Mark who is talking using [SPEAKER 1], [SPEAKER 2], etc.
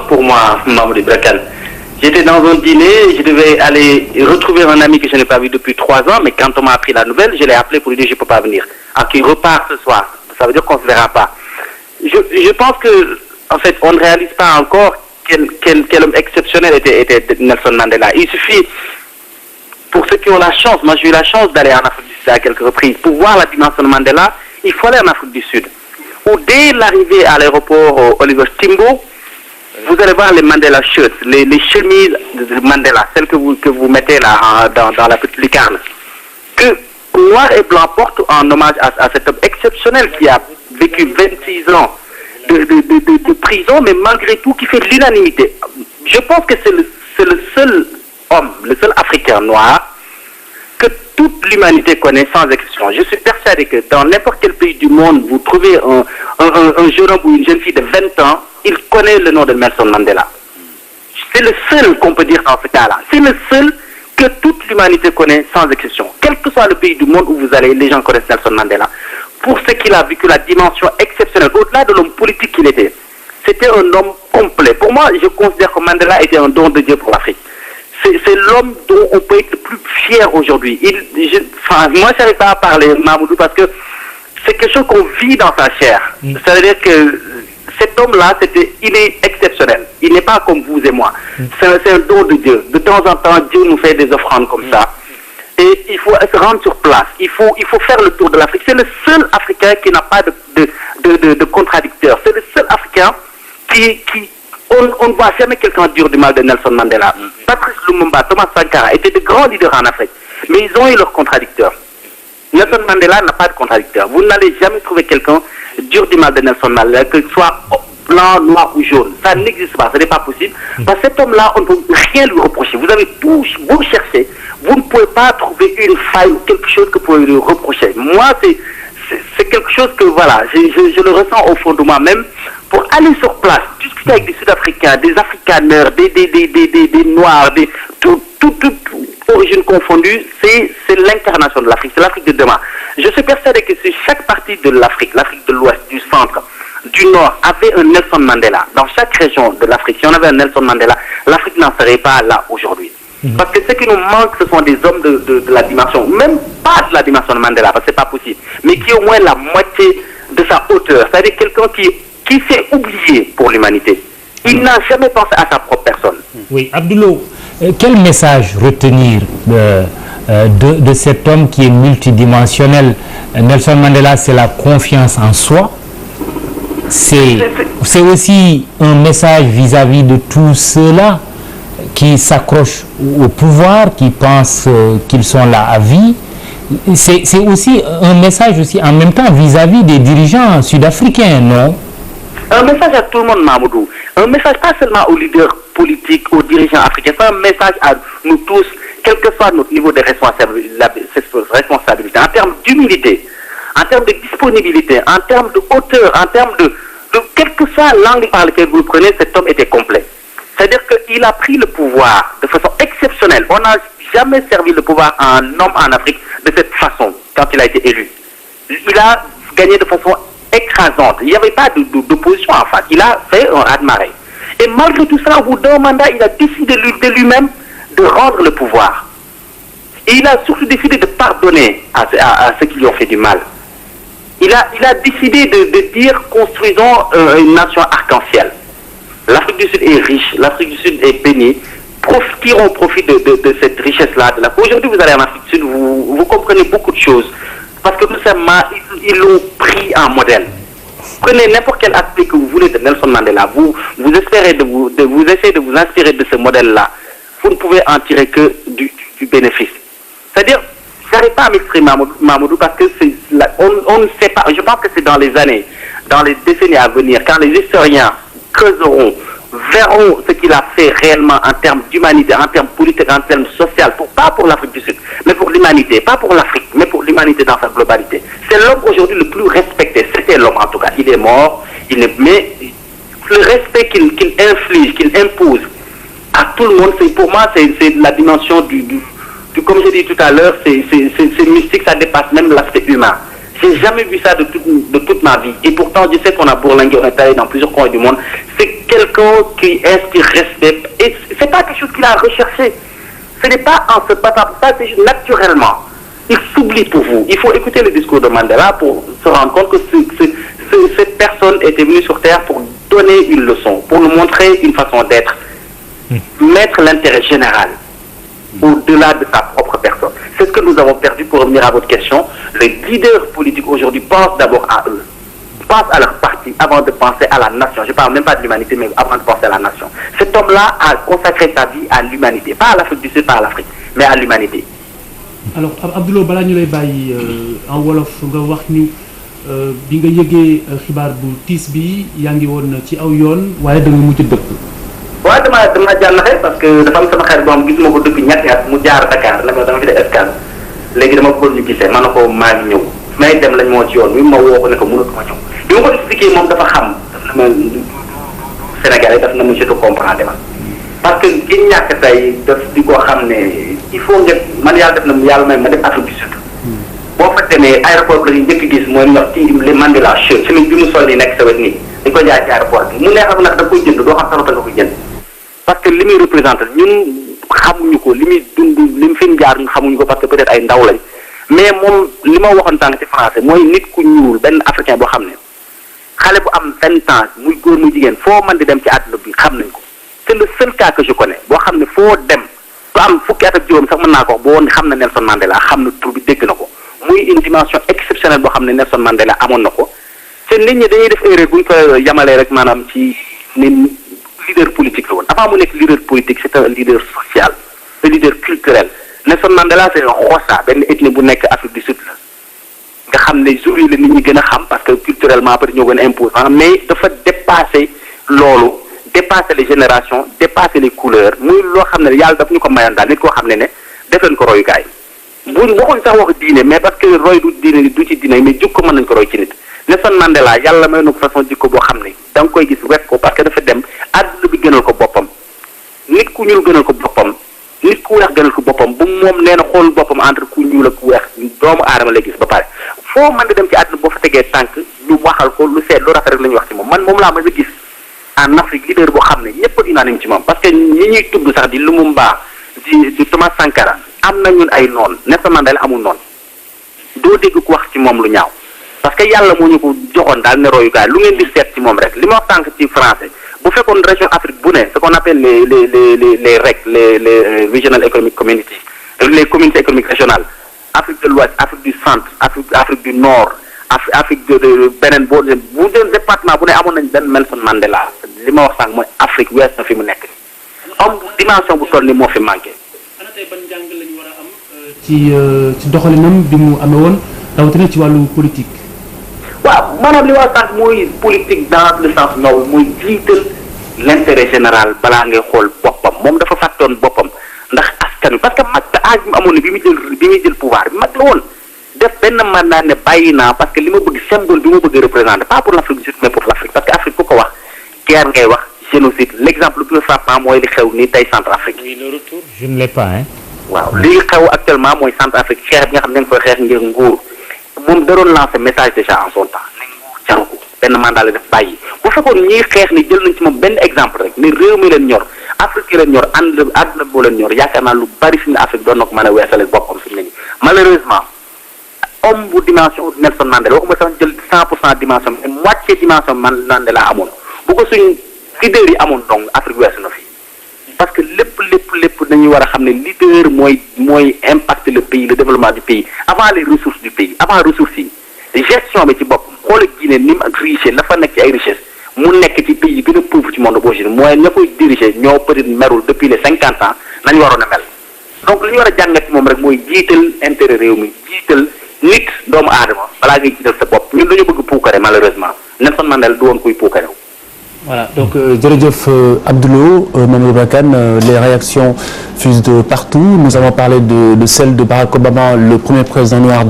[SPEAKER 1] choc pour moi, Mamoudou Brakan. J'étais dans un dîner, je devais aller retrouver un ami que je n'ai pas vu depuis 3 ans, mais quand on m'a appris la nouvelle, je l'ai appelé pour lui dire je ne peux pas venir. Alors qu'il repart ce soir. Ça veut dire qu'on ne se verra pas. Je pense que, en fait, on ne réalise pas encore quel homme exceptionnel était Nelson Mandela. Il suffit, pour ceux qui ont la chance, moi j'ai eu la chance d'aller en Afrique du Sud à quelques reprises, pour voir la dimension de Mandela, il faut aller en Afrique du Sud. Où dès l'arrivée à l'aéroport Oliver Timbo, vous allez voir les Mandela shirts, les chemises de Mandela, celles que vous mettez là dans la petite lucarne, que noir et blanc portent en hommage à cet homme exceptionnel qui a vécu 26 ans de prison, mais malgré tout qui fait l'unanimité. Je pense que c'est le seul homme, le seul Africain noir que toute l'humanité connaît sans exception. Je suis persuadé que dans n'importe quel pays du monde, vous trouvez un jeune homme ou une jeune fille de 20 ans, il connaît le nom de Nelson Mandela. C'est le seul qu'on peut dire dans ce cas-là. C'est le seul que toute l'humanité connaît sans exception. Quel que soit le pays du monde où vous allez, les gens connaissent Nelson Mandela. Pour ce qu'il a vécu, la dimension exceptionnelle, au-delà de l'homme politique qu'il était, c'était un homme complet. Pour moi, je considère que Mandela était un don de Dieu pour l'Afrique. C'est l'homme dont on peut être le plus fier aujourd'hui. Moi, je n'arrive pas à parler, Mamoudou, parce que c'est quelque chose qu'on vit dans sa chair. Ça veut dire que cet homme-là, il est exceptionnel. Il n'est pas comme vous et moi. C'est un don de Dieu. De temps en temps, Dieu nous fait des offrandes comme ça. Et il faut se rendre sur place. Il faut faire le tour de l'Afrique. C'est le seul Africain qui n'a pas de contradicteur. C'est le seul Africain on ne voit jamais quelqu'un dire du mal de Nelson Mandela. Patrice Lumumba, Thomas Sankara étaient de grands leaders en Afrique. Mais ils ont eu leurs contradicteurs. Nelson Mandela n'a pas de contradicteur. Vous n'allez jamais trouver quelqu'un dire du mal de Nelson Mandela, que ce soit blanc, noir ou jaune. Ça n'existe pas, ce n'est pas possible. Parce que cet homme-là, on ne peut rien lui reprocher. Vous avez tout, vous cherchez, vous ne pouvez pas trouver une faille ou quelque chose que vous pouvez lui reprocher. Moi, c'est quelque chose que, voilà, je le ressens au fond de moi-même. Pour aller sur place, discuter avec des Sud-Africains, des Afrikaners, des Noirs, toute origine confondue, c'est l'incarnation de l'Afrique, c'est l'Afrique de demain. Je suis persuadé que si chaque partie de l'Afrique de l'Ouest, du centre, du Nord, avait un Nelson Mandela, dans chaque région de l'Afrique, si on avait un Nelson Mandela, l'Afrique n'en serait pas là aujourd'hui. Parce que ce qui nous manque, ce sont des hommes de la dimension, même pas de la dimension de Mandela, parce que c'est pas possible, mais qui au moins la moitié de sa hauteur, c'est-à-dire quelqu'un qui s'est oublié pour l'humanité. Il n'a jamais pensé à sa propre personne.
[SPEAKER 2] Oui, Abdoulou, quel message retenir de cet homme qui est multidimensionnel? Nelson Mandela, c'est la confiance en soi. C'est aussi un message vis-à-vis de tous ceux-là qui s'accrochent au pouvoir, qui pensent qu'ils sont là à vie. C'est aussi un message aussi en même temps vis-à-vis des dirigeants sud-africains, non?
[SPEAKER 1] Un message à tout le monde, Mamoudou. Un message pas seulement aux leaders politiques, aux dirigeants africains, c'est un message à nous tous, quel que soit notre niveau de responsabilité, en termes d'humilité, en termes de disponibilité, en termes de hauteur, en termes de quel que soit l'angle par lequel vous le prenez, cet homme était complet. C'est-à-dire qu'il a pris le pouvoir de façon exceptionnelle. On n'a jamais servi le pouvoir à un homme en Afrique de cette façon, quand il a été élu. Il a gagné de façon écrasante. Il n'y avait pas d'opposition en face. Il a fait un raz-de-marée. Et malgré tout cela, au bout d'un mandat, il a décidé de lui-même de rendre le pouvoir. Et il a surtout décidé de pardonner à ceux qui lui ont fait du mal. Il a décidé de dire construisons une nation arc-en-ciel. L'Afrique du Sud est riche, l'Afrique du Sud est bénie. Tirons profit de cette richesse-là. Aujourd'hui, vous allez en Afrique du Sud, vous comprenez beaucoup de choses. Parce que tout simplement, ils l'ont pris en modèle. Prenez n'importe quel aspect que vous voulez de Nelson Mandela. Vous essayez de vous inspirer de ce modèle-là. Vous ne pouvez en tirer que du bénéfice. C'est-à-dire, je n'arrive pas à m'exprimer, Mamoudou, parce que on ne sait pas. Je pense que c'est dans les années, dans les décennies à venir, quand les historiens creuseront, verront ce qu'il a fait réellement en termes d'humanité, en termes politiques, en termes social, pas pour l'Afrique du Sud, mais pour l'humanité, pas pour l'Afrique, mais pour l'humanité dans sa globalité. C'est l'homme aujourd'hui le plus respecté. C'était l'homme en tout cas. Il est mort, mais le respect qu'il inflige, qu'il impose à tout le monde, pour moi, c'est la dimension comme j'ai dit tout à l'heure, c'est mystique, ça dépasse même l'aspect humain. J'ai jamais vu ça de toute ma vie. Et pourtant, je sais qu'on a bourlingué, on est allé dans plusieurs coins du monde. C'est quelqu'un qui inspire respect. Et c'est pas quelque chose qu'il a recherché. Ce n'est pas en se battant pour ça, c'est juste naturellement. Il s'oublie pour vous. Il faut écouter le discours de Mandela pour se rendre compte que cette personne était venue sur Terre pour donner une leçon, pour nous montrer une façon d'être, mettre l'intérêt général au-delà de sa propre personne. C'est ce que nous avons perdu. Pour revenir à votre question. Les leaders politiques aujourd'hui pensent d'abord à eux, pensent à leur parti avant de penser à la nation. Je ne parle même pas de l'humanité, mais avant de penser à la nation. Cet homme-là a consacré sa vie à l'humanité, pas à l'Afrique du Sud, pas à l'Afrique, mais à l'humanité.
[SPEAKER 3] Alors Abdou Lo balaa ñu lay bàyyi en wolof nga wax ñu bi nga yëgee xibaar bu tiis bi yaa ngi woon ci aw yoon waaye da nga mujj dëpp.
[SPEAKER 1] waaw dama jàllaxe parce que dafa am sama xarit boo xam gisuma ko depuis ñetti at mu jaar Dakar la dama fi def escale léegi dama bëgg ñu gisee ma ne ko maa ngi ñëw may dem lañ moo ci yoon wi ma woo ko ne ko mënatuma ñëw bi ma ko expliqué moom dafa xam daf na ma Sénégalais daf na ma je te comprends ma parce que gi ñàkk tey daf di ko xam ne il faut nga man yàlla def na yàlla may ma def Afrique du Sud boo fa demee aéroport bi la ñuy njëkk gis mooy ñox ci les Mandela shirt chemise bi mu sol nii nekk sa wet nii dañ koy jaay ci aéroport bi mu neexal nag da koy jënd doo xam sax nga koy jënd parce que li muy représenté ñun xamuñu ko li muy dund li mu fi mu jaar ñun xamuñu ko parce que peut-être ay ndaw lañ mais moom li ma waxoon tànk ci français mooy nit ku ñuul benn africain boo xam ne xale bu am 20 ans muy góor muy jigéen foo mën di dem ci àdduna bi xam nañ ko c'est le seul cas que je connais boo xam ne foo dem lu am fukki at ak juróom sax mën naa ko wax boo woon xam na Nelson Mandela xam na tur bi dégg na ko muy une dimension exceptionnelle boo xam ne Nelson Mandela amoon na ko te nit ñi dañuy def erreur bu ñu ko yamalee rek maanaam ci ni leader politique la woon avant mu nekk leader politique c'est un leader social un leader culturel Nelson Mandela c'est un Xhosa benn ethnie bu nekk Afrique du Sud la nga xam ne jour yi la nit ñi gën a xam parce que culturellement peut-être ñoo gën a imposant mais dafa dépasser loolu dépasser les générations dépasser les couleurs muy loo xam ne yàlla daf ñu ko mayoon daal nit koo xam ne def leen ko royukaay buñ waxuñ sax wax diine mais parce que roy du diine du ci diine mais jikko mën nañ ko roy ci nit Nelson Mandela yàlla may na ko façon jikko boo xam ne da nga koy gis wekk ko parce que dafa dem àdduna bi gënal ko boppam nit ku ñuul gënal ko boppam nit ku weex gënal ko boppam bu moom nee na xool boppam entre ku ñuul ak ku weex doomu aadama lay gis ba pare foo mën di dem ci àdduna boo fa tegee tànk ñu waxal ko lu seet lu rafet rek la ñuy wax ci moom moom laa mën a gis en Afrique leader boo xam ne ñëpp unanime ci moom parce que ñi ñuy tudd sax di Lumumba di Thomas Sankara am na ñun ay noon Nelson Mandela amul noonu doo dégg ku wax ci moom lu ñaaw parce que yàlla moo ñu ko joxoon daal ne royukaay lu ngeen di seet ci moom rek li ma wax tànk ci français bu fekkoon région Afrique bu ne ce qu'on appelle les REC les Regional Economic Communities les communautés économiques régionales Afrique de l'Ouest Afrique du Centre Afrique du Nord Afrique de beneen boo bu dee département bu ne amoon nañ benn Nelson Mandela li ma wax sànq mooy Afrique wees na fi mu nekk am dimension bu toll ni moo fi manqué.
[SPEAKER 3] ana tey ban njàng lañu war a am ci doxalinam bi mu amee woon rawatina ci wàllu politique.
[SPEAKER 1] waaw maanaam li ma wax sànq mooy politique dans le sens noble mooy jiital l'intérêt général balaa ngay xool boppam moom dafa fàttoon boppam ndax askan wi parce que mag âge bi mu amoon ne bi muy jël pouvoir bi mag la woon. def benn mandat ne bàyyi naa parce que li ma bëgg symbole bi ma bëgg représenter pas pour l'Afrique du Sud mais pour l'Afrique parce que Afrique ku ko wax guerre ngay wax génocide l'exemple le plus frappant mooy li xew ni tey Centrafrique.
[SPEAKER 2] oui le retour je ne l'ai pas hein.
[SPEAKER 1] waaw li xew actuellement mooy Centrafrique xeex bi nga xam ne dañ koy xeex ngir nguur moom da doon lancer message déjà en son temps ne nguur jaru ko benn mandat la def bàyyi bu fekkoon ñiy xeex ni jël nañ ci moom benn exemple rek ni réew mi leen ñor Afrique yi leen ñor àdduna boo leen ñor yaakaar naa lu bari fi mu ne Afrique doon na ko mën a weesale boppam fi mu ne nii malheureusement. homme bu dimension Nelson Mandela waxuma sax jël 100% dimension mais moitié dimension Mandela amoon bu ko suñ leader yi amoon donc Afrique weesu na fi parce que lépp dañuy war a xam ne leader mooy impacter le pays le développement du pays avant les ressources du pays avant ressources yi gestion bi ci bopp xoolal Guinée ni mu ak riche la fa nekk ci ay richesse mu nekk ci pays yi gën a pauvre ci monde boo xam ne mooy ña koy diriger ñoo peut-être merul depuis les 50 ans nañu waroon a mel donc li ñu war a jàngat ci moom rek mooy jiital intérêt réew mi jiital nit doomu aadama balaa ngay jiital sa bopp ñun dañu bëgg puukare malheureusement Nelson Mandela du woon kuy puukare.
[SPEAKER 4] Voilà, donc jërëjëf Abdou Lo, Mamadou Bakane, les réactions fusent de partout. Nous avons parlé de celle de Barack Obama, le premier président noir